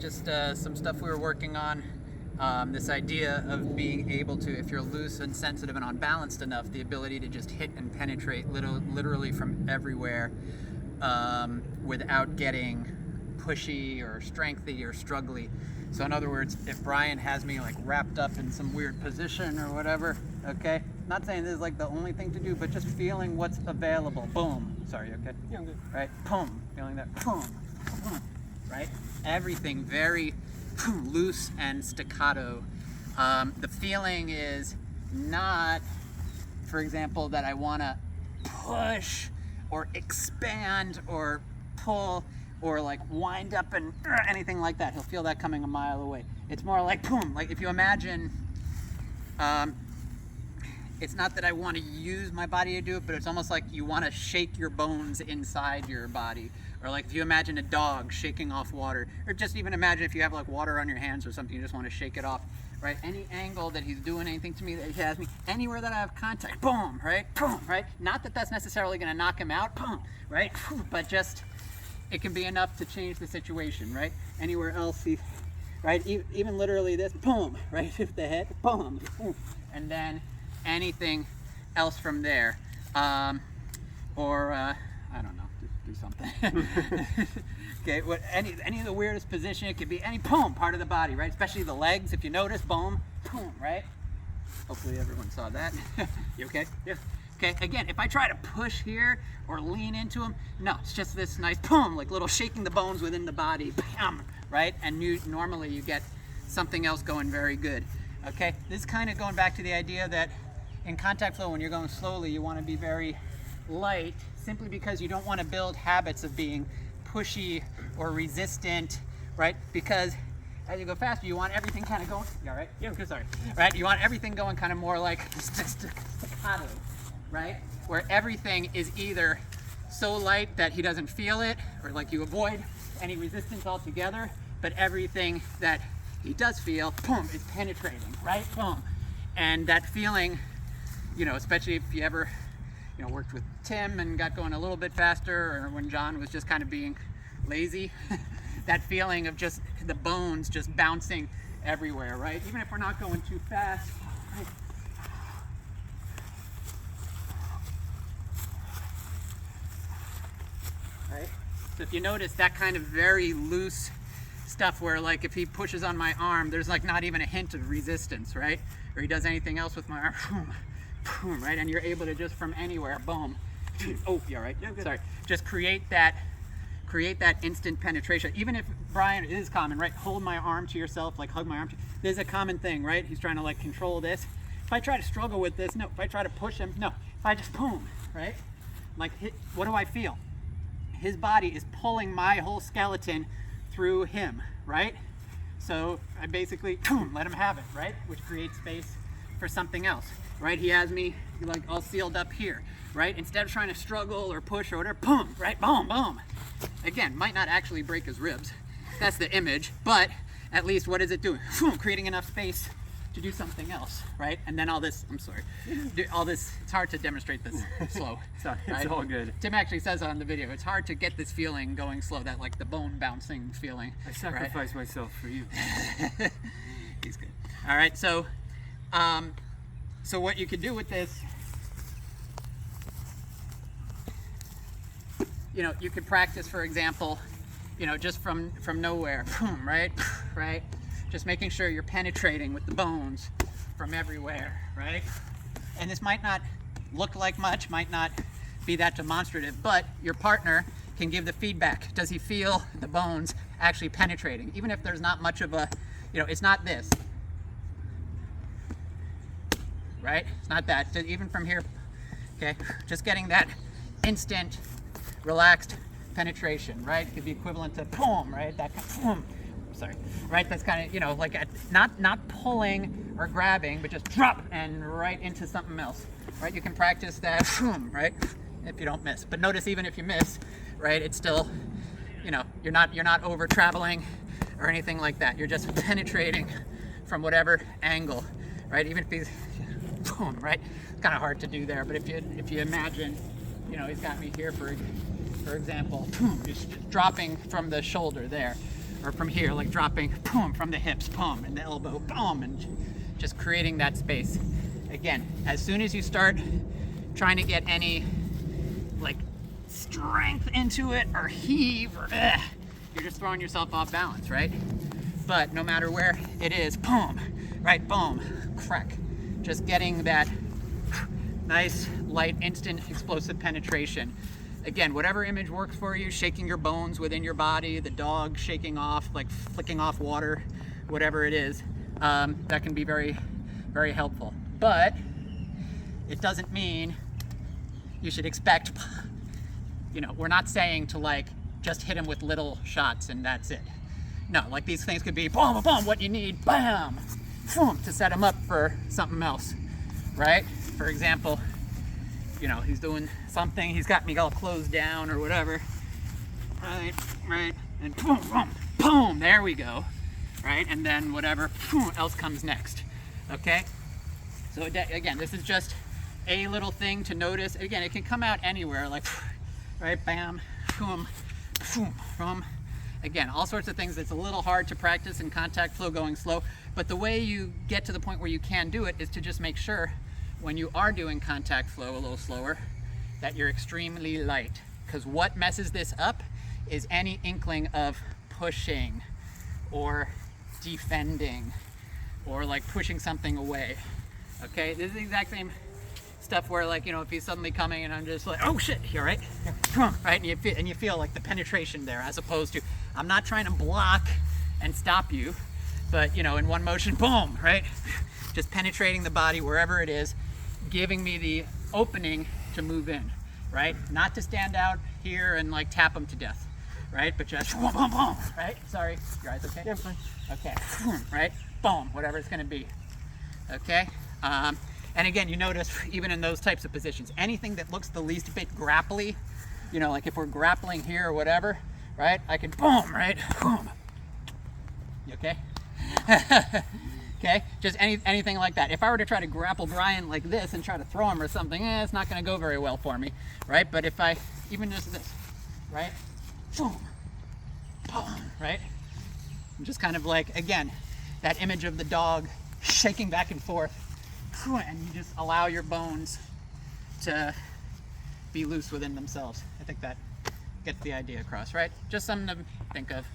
Just some stuff we were working on. This idea of being able to, if you're loose and sensitive and unbalanced enough, the ability to just hit and penetrate literally from everywhere without getting pushy or strengthy or struggly. So in other words, if Brian has me like wrapped up in some weird position or whatever, okay? Not saying this is like the only thing to do, but just feeling what's available. Boom. Sorry, okay? Yeah, I'm good. Right? Boom. Feeling that. Boom. Boom. Right? Everything very loose and staccato. The feeling is not, for example, that I want to push or expand or pull or like wind up and anything like that. He'll feel that coming a mile away. It's more like boom. Like if you imagine, it's not that I want to use my body to do it, but it's almost like you want to shake your bones inside your body. Or like if you imagine a dog shaking off water, or just even imagine if you have like water on your hands or something, you just want to shake it off, right? Any angle that he's doing anything to me, that he has me, anywhere that I have contact, boom, right? Boom, right? Not that that's necessarily going to knock him out, boom, right? But just, it can be enough to change the situation, right? Anywhere else, right? Even literally this, boom, right? If the head, boom, boom. And then anything else from there. I don't know. Do something. Okay, any of the weirdest position, it could be any boom part of the body, right? Especially the legs, if you notice, boom, boom, right? Hopefully everyone saw that. You okay? Yeah. Okay, again, if I try to push here or lean into them, no, it's just this nice boom, like little shaking the bones within the body, bam, right? And normally you get something else going very good. Okay, this is kind of going back to the idea that in contact flow, when you're going slowly, you want to be very light, simply because you don't want to build habits of being pushy or resistant, right? Because as you go faster, you want everything kind of going. You all right? Yeah, good. Sorry. Right? You want everything going kind of more like staccato, right? Where everything is either so light that he doesn't feel it, or like you avoid any resistance altogether, but everything that he does feel, boom, is penetrating, right? Boom. And that feeling, you know, especially if you ever, you know, worked with Tim and got going a little bit faster, or when John was just kind of being lazy, that feeling of just the bones just bouncing everywhere, right? Even if we're not going too fast, right? Right? So if you notice that kind of very loose stuff where like if he pushes on my arm, there's like not even a hint of resistance, right? Or he does anything else with my arm, boom, boom, right? And you're able to just from anywhere, boom. Oh, you all right? Yeah, sorry. Just create that instant penetration. Even if Brian, it is common, right? Hold my arm to yourself, like hug my arm. There's a common thing, right? He's trying to like control this. If I try to struggle with this, no. If I try to push him, no. If I just boom, right? Like, what do I feel? His body is pulling my whole skeleton through him, right? So I basically boom, let him have it, right? Which creates space for something else, right? He has me like all sealed up here, right? Instead of trying to struggle or push or whatever, boom, right? Boom, boom. Again, might not actually break his ribs. That's the image, but at least what is it doing? Boom, creating enough space to do something else, right? And then all this, I'm sorry, all this, it's hard to demonstrate this slow. Sorry, right? it's all good. Tim actually says on the video, it's hard to get this feeling going slow, that like the bone bouncing feeling. I sacrifice myself for you. He's good. All right, so what you could do with this, you know, you could practice, for example, you know, just from nowhere, boom, right, right, just making sure you're penetrating with the bones from everywhere, right? And this might not look like much, might not be that demonstrative, but your partner can give the feedback. Does he feel the bones actually penetrating? Even if there's not much of a, you know, it's not this, right? It's not that. Even from here, okay? Just getting that instant, relaxed penetration, right? Could be equivalent to boom, right? That kind of boom. Sorry, right? That's kind of, you know, like not pulling or grabbing, but just drop and right into something else, right? You can practice that, boom, right? If you don't miss. But notice even if you miss, right? It's still, you know, you're not over traveling or anything like that. You're just penetrating from whatever angle, right? Even if he's, boom, right? It's kind of hard to do there, but if you imagine, you know, he's got me here for example, boom, just dropping from the shoulder there, or from here, like dropping, boom, from the hips, boom, and the elbow, boom, and just creating that space. Again, as soon as you start trying to get any like strength into it or heave or you're just throwing yourself off balance, right? But no matter where it is, boom, right, boom, crack. Just getting that nice, light, instant, explosive penetration. Again, whatever image works for you, shaking your bones within your body, the dog shaking off, like flicking off water, whatever it is, that can be very, very helpful. But it doesn't mean you should expect, you know, we're not saying to like just hit him with little shots and that's it. No, like these things could be boom, boom, what you need, bam, boom, to set him up for something else, right? For example, you know, he's doing something, he's got me all closed down or whatever, right, and boom, boom, boom, there we go, right? And then whatever boom, else comes next, okay? So again, this is just a little thing to notice. Again, it can come out anywhere, like, right, bam, boom, boom, boom. Again, all sorts of things that's a little hard to practice in contact flow going slow, but the way you get to the point where you can do it is to just make sure when you are doing contact flow a little slower that you're extremely light, because what messes this up is any inkling of pushing or defending or like pushing something away. Okay, this is the exact same stuff where, like, you know, if he's suddenly coming and I'm just like, oh shit, here, right? Right, and you feel like the penetration there, as opposed to, I'm not trying to block and stop you, but, you know, in one motion, boom, right? Just penetrating the body wherever it is, giving me the opening to move in, right? Not to stand out here and like tap them to death, right? But just boom, boom, boom, right? Sorry, your eyes okay? Yeah, fine. Okay, right? Boom, whatever it's gonna be, okay? And again, you notice even in those types of positions, anything that looks the least bit grapply, you know, like if we're grappling here or whatever, right? I can boom, right? Boom. You okay? Okay, just anything like that. If I were to try to grapple Brian like this and try to throw him or something, it's not going to go very well for me, right? But if I, even just this, right? Boom, boom, right? And just kind of like, again, that image of the dog shaking back and forth, and you just allow your bones to be loose within themselves. I think that gets the idea across, right? Just something to think of.